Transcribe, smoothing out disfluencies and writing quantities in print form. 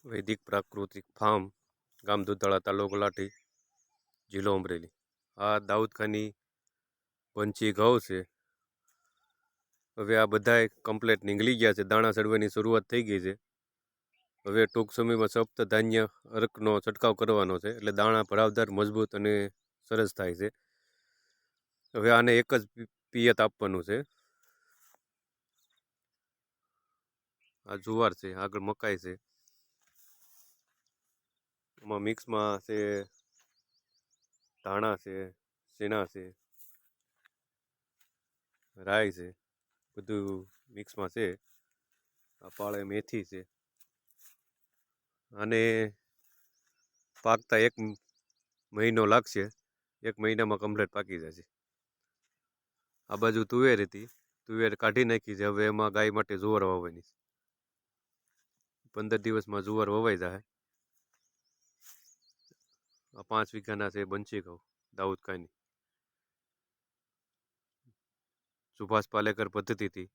વૈદિક પ્રાકૃતિક ફાર્મ, ગામ દુધાળા, તાલુકો લાઠી, જિલ્લો અમરેલી. આ દાઉદખાની પંછી ઘઉં છે. હવે આ બધાય કમ્પ્લેટ નીકળી ગયા છે. દાણા ચડવાની શરૂઆત થઈ ગઈ છે. હવે ટૂંક સમયમાં સપ્ત ધાન્ય અર્કનો છંટકાવ કરવાનો છે, એટલે દાણા ભરાવદાર, મજબૂત અને સરસ થાય છે. હવે આને એક જ પિયત આપવાનું છે. આ જુવાર છે, આગળ મકાઈ છે, એમાં મિક્સમાં છે ધાણા છે, શેણા છે, રાઈ છે, બધું મિક્સમાં છે. આ પાળે મેથી છે. અને પાકતા 1 મહિનો લાગશે. 1 મહિનામાં કમ્પ્લીટ પાકી જશે. આ બાજુ તુવેર હતી, તુવેર કાઢી નાખી છે. હવે એમાં ગાય માટે જુવાર વાવવાની છે. 15 દિવસમાં જુવાર વવાઈ જાય. આ 5 વીઘાના છે બંછી ઘઉં, દાઉદખાની, સુભાષ પાલેકર પદ્ધતિથી